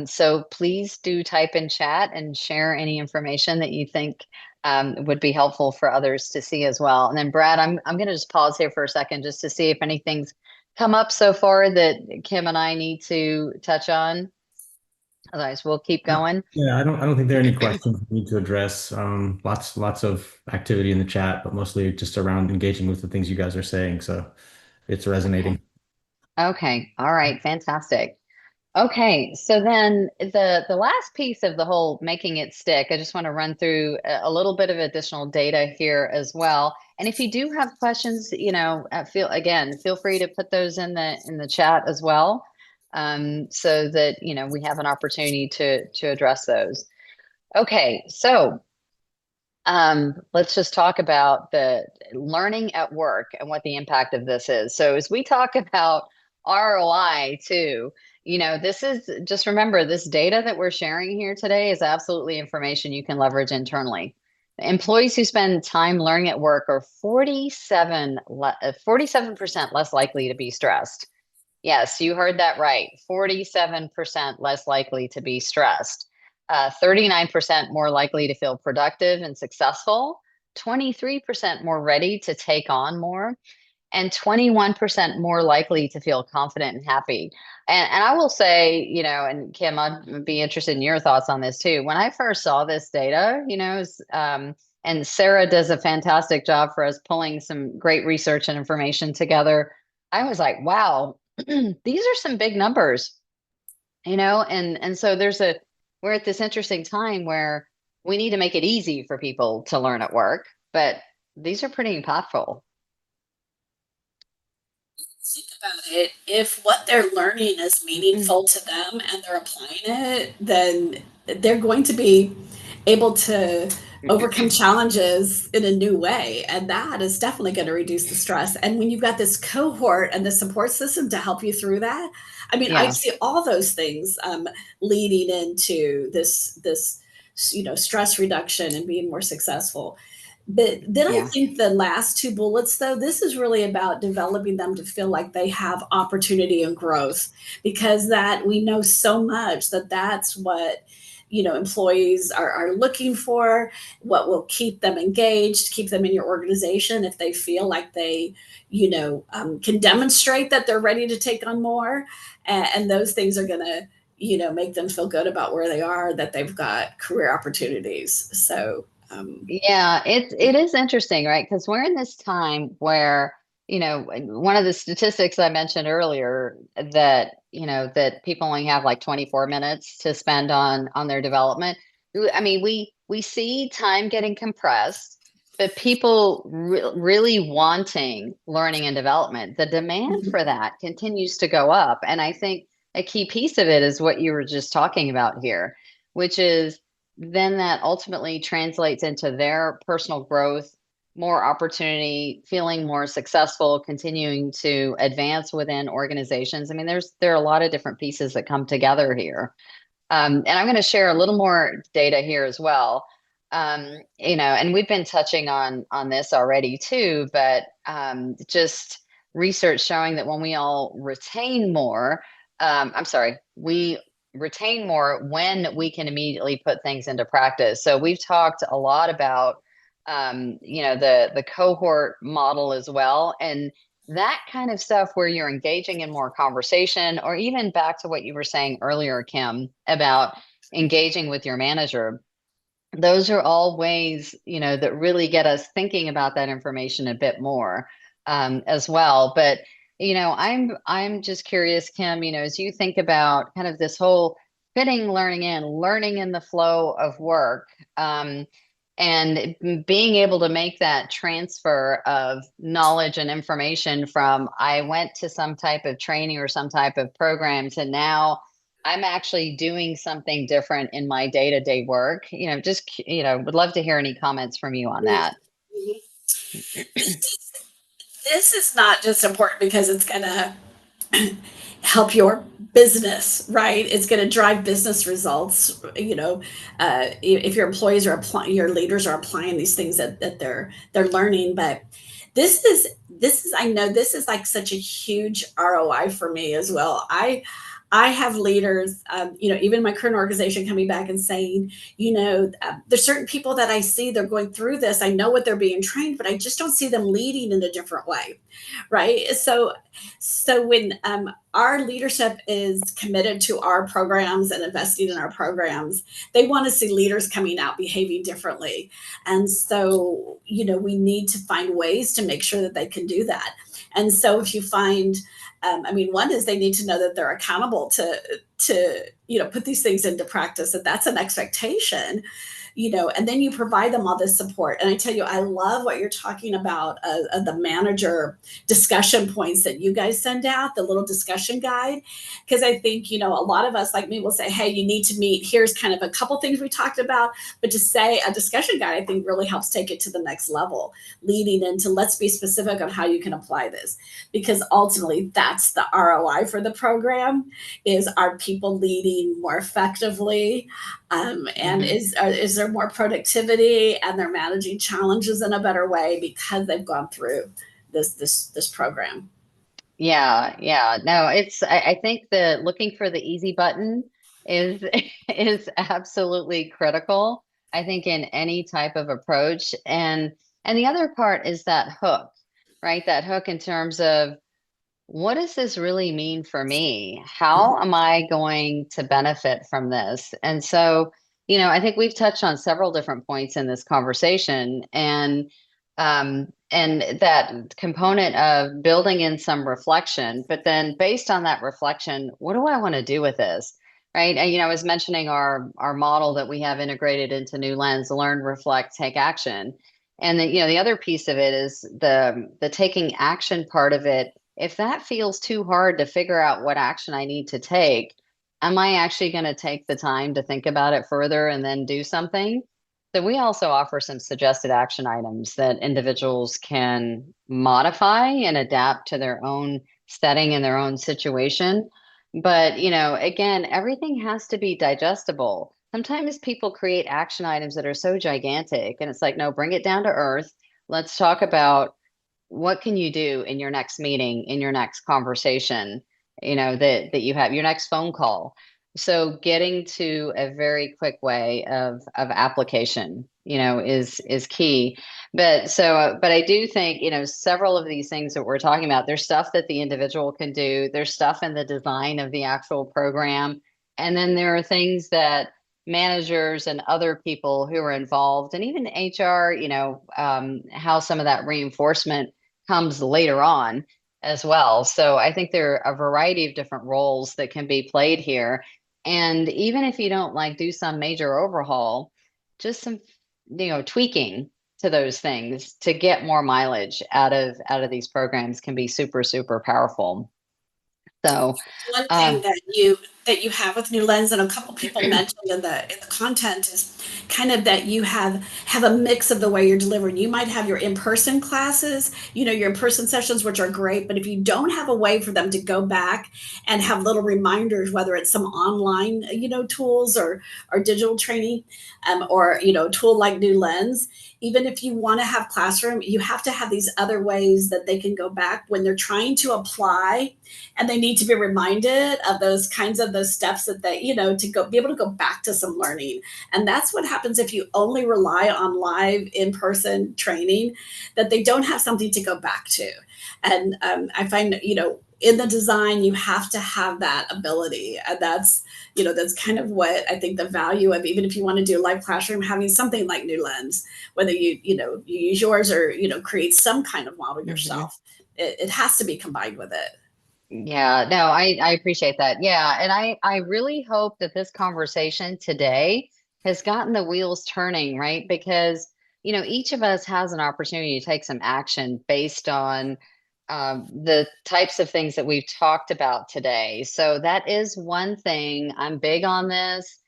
Speaker 1: So please do type in chat and share any information that you think would be helpful for others to see as well. And then Brad, I'm going to just pause here for a second just to see if anything's come up so far that Kim and I need to touch on. Otherwise, we'll keep going.
Speaker 3: Yeah, I don't think there are any questions we need to address. Lots of activity in the chat, but mostly just around engaging with the things you guys are saying. So it's
Speaker 1: Okay.
Speaker 3: resonating.
Speaker 1: Okay. All right. Fantastic. Okay, so then the last piece of the whole making it stick, I just want to run through a little bit of additional data here as well. And if you do have questions, feel free to put those in the chat as well, so that we have an opportunity to address those. Okay, so let's just talk about the learning at work and what the impact of this is. So as we talk about ROI too, this is just remember this data that we're sharing here today is absolutely information you can leverage internally. Employees who spend time learning at work are 47% less likely to be stressed. Yes, you heard that right. 47% less likely to be stressed. 39% more likely to feel productive and successful. 23% more ready to take on more. And 21% more likely to feel confident and happy. And I will say, and Kim, I'd be interested in your thoughts on this too. When I first saw this data, and Sarah does a fantastic job for us pulling some great research and information together. I was like, wow, these are some big numbers, and so we're at this interesting time where we need to make it easy for people to learn at work, but these are pretty impactful.
Speaker 2: Think about it. If what they're learning is meaningful to them and they're applying it, then they're going to be able to overcome challenges in a new way. And that is definitely going to reduce the stress. And when you've got this cohort and the support system to help you through that, I mean, I
Speaker 1: Yeah,
Speaker 2: see all those things leading into this, stress reduction and being more successful. But then I
Speaker 1: yeah,
Speaker 2: think the last two bullets, though, this is really about developing them to feel like they have opportunity and growth, because that we know so much that that's what employees are looking for, what will keep them engaged, keep them in your organization if they feel like they can demonstrate that they're ready to take on more, and those things are going to make them feel good about where they are, that they've got career opportunities. So
Speaker 1: yeah. It is interesting, right? Because we're in this time where one of the statistics I mentioned earlier that that people only have like 24 minutes to spend on their development. I mean, we see time getting compressed, but people really wanting learning and development, the demand for that continues to go up. And I think a key piece of it is what you were just talking about here, which is then that ultimately translates into their personal growth, more opportunity, feeling more successful, continuing to advance within organizations. I mean, there are a lot of different pieces that come together here. And I'm going to share a little more data here as well. And we've been touching on this already too, but just research showing that when we all retain more, we retain more when we can immediately put things into practice. So we've talked a lot about the cohort model as well, and that kind of stuff where you're engaging in more conversation, or even back to what you were saying earlier, Kim, about engaging with your manager. Those are all ways, that really get us thinking about that information a bit more, as well. But, I'm just curious, Kim, as you think about kind of this whole fitting learning in the flow of work, and being able to make that transfer of knowledge and information from I went to some type of training or some type of program to now I'm actually doing something different in my day-to-day work. Would love to hear any comments from you on that.
Speaker 2: This is not just important because it's going to help your business, right? It's going to drive business results. If your employees are applying, your leaders are applying these things that they're learning. But this is I know this is like such a huge ROI for me as well. I have leaders, even in my current organization coming back and saying, there's certain people that I see they're going through this. I know what they're being trained, but I just don't see them leading in a different way, right? So when our leadership is committed to our programs and investing in our programs, they want to see leaders coming out behaving differently. And so, we need to find ways to make sure that they can do that. And so if you find, one is they need to know that they're accountable to put these things into practice, that that's an expectation, and then you provide them all this support. And I tell you, I love what you're talking about, the manager discussion points that you guys send out, the little discussion guide. Because I think, a lot of us like me will say, hey, you need to meet, here's kind of a couple things we talked about, but to say a discussion guide, I think really helps take it to the next level, leading into let's be specific on how you can apply this. Because ultimately that's the ROI for the program, is are people leading more effectively, and is there more productivity, and they're managing challenges in a better way because they've gone through this program.
Speaker 1: Yeah. No, I think that looking for the easy button is is absolutely critical, I think, in any type of approach. And the other part is that hook, right? That hook in terms of what does this really mean for me? How am I going to benefit from this? And so, I think we've touched on several different points in this conversation, and that component of building in some reflection, but then based on that reflection, what do I want to do with this? Right. And, I was mentioning our model that we have integrated into New Lens: learn, reflect, take action. And then, the other piece of it is the taking action part of it. If that feels too hard to figure out what action I need to take, am I actually going to take the time to think about it further and then do something? So we also offer some suggested action items that individuals can modify and adapt to their own setting and their own situation. But, again, everything has to be digestible. Sometimes people create action items that are so gigantic, and it's like, no, bring it down to earth. Let's talk about what can you do in your next meeting, in your next conversation, that you have, your next phone call. So getting to a very quick way of application, is key. But I do think, several of these things that we're talking about, there's stuff that the individual can do, there's stuff in the design of the actual program, and then there are things that managers and other people who are involved, and even HR, how some of that reinforcement comes later on as well. So I think there are a variety of different roles that can be played here. And even if you don't like do some major overhaul, just some, tweaking to those things to get more mileage out of these programs can be super, super powerful. So
Speaker 2: One thing that you have with New Lens, and a couple people mentioned in the content, is kind of that you have a mix of the way you're delivering. You might have your in-person classes, your in-person sessions, which are great, but if you don't have a way for them to go back and have little reminders, whether it's some online, tools or digital training, or a tool like New Lens, even if you want to have classroom, you have to have these other ways that they can go back when they're trying to apply, and they need to be reminded of those kinds of of those steps that they, to go be able to go back to some learning. And that's what happens if you only rely on live in-person training, that they don't have something to go back to. And I find, in the design, you have to have that ability. And that's kind of what I think the value of, even if you want to do a live classroom, having something like New Lens, whether you use yours or, create some kind of model yourself, it has to be combined with it.
Speaker 1: Yeah, no, I appreciate that. Yeah. And I really hope that this conversation today has gotten the wheels turning, right? Because, each of us has an opportunity to take some action based on the types of things that we've talked about today. So that is one thing. I'm big on this,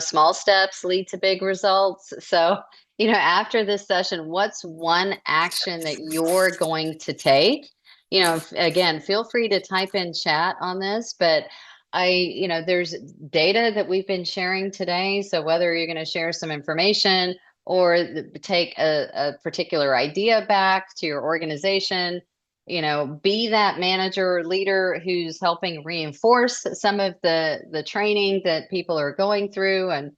Speaker 1: small steps lead to big results. So, after this session, what's one action that you're going to take? Again, feel free to type in chat on this, but there's data that we've been sharing today. So whether you're going to share some information or take a particular idea back to your organization, be that manager or leader who's helping reinforce some of the training that people are going through and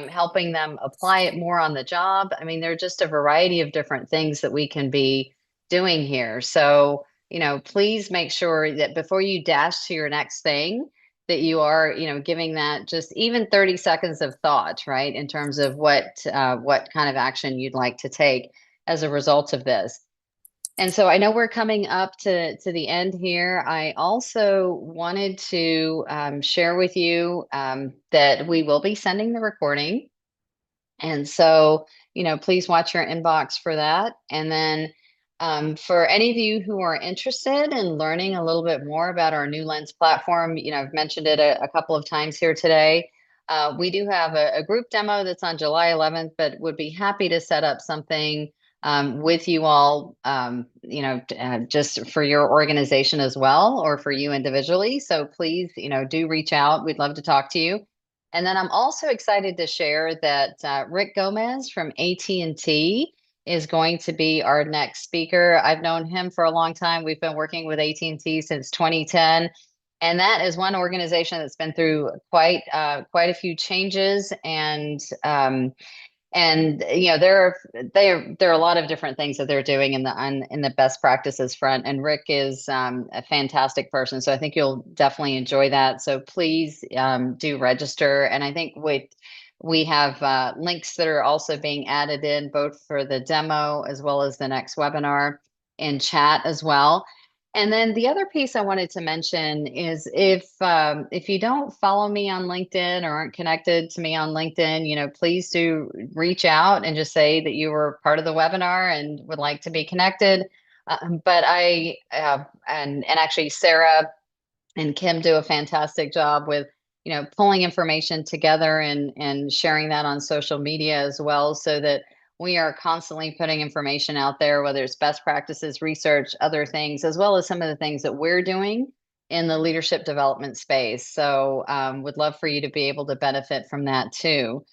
Speaker 1: helping them apply it more on the job. I mean, there are just a variety of different things that we can be doing here. So, please make sure that before you dash to your next thing, that you are, giving that just even 30 seconds of thought, right? In terms of what kind of action you'd like to take as a result of this. And so I know we're coming up to the end here. I also wanted to share with you that we will be sending the recording. And so, please watch your inbox for that. And then for any of you who are interested in learning a little bit more about our New Lens platform, I've mentioned it a couple of times here today. We do have a group demo that's on July 11th, but would be happy to set up something with you all, just for your organization as well, or for you individually. So please, do reach out. We'd love to talk to you. And then I'm also excited to share that Rick Gomez from AT&T is going to be our next speaker. I've known him for a long time. We've been working with AT&T since 2010. And that is one organization that's been through quite a few changes, and there are a lot of different things that they're doing in the best practices front. And Rick is a fantastic person, so I think you'll definitely enjoy that. So please do register. And I think we have links that are also being added in both for the demo as well as the next webinar in chat as well. And then the other piece I wanted to mention is if you don't follow me on LinkedIn or aren't connected to me on LinkedIn, please do reach out and just say that you were part of the webinar and would like to be connected. But and actually Sarah and Kim do a fantastic job with, pulling information together and sharing that on social media as well, so that we are constantly putting information out there, whether it's best practices, research, other things, as well as some of the things that we're doing in the leadership development space. So would love for you to be able to benefit from that too.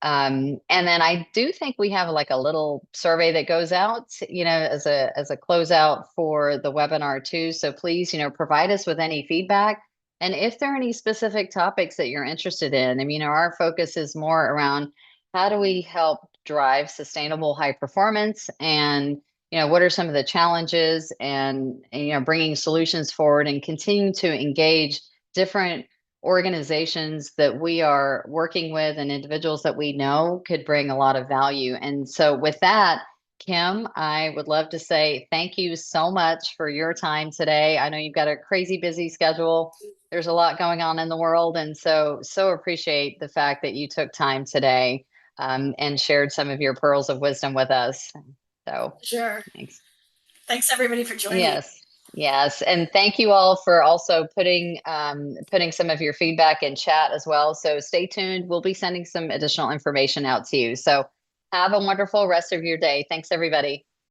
Speaker 1: And then I do think we have like a little survey that goes out, as a closeout for the webinar too. So please, provide us with any feedback. And if there are any specific topics that you're interested in, I mean, our focus is more around how do we help drive sustainable high performance, and what are some of the challenges, and bringing solutions forward and continue to engage different organizations that we are working with and individuals that we know could bring a lot of value. And so with that, Kim, I would love to say thank you so much for your time today. I know you've got a crazy busy schedule. There's a lot going on in the world. And so appreciate the fact that you took time today and shared some of your pearls of wisdom with us. So
Speaker 2: Sure.
Speaker 1: thanks.
Speaker 2: Thanks everybody for joining.
Speaker 1: Yes. Yes. And thank you all for also putting some of your feedback in chat as well. So stay tuned. We'll be sending some additional information out to you. So have a wonderful rest of your day. Thanks, everybody.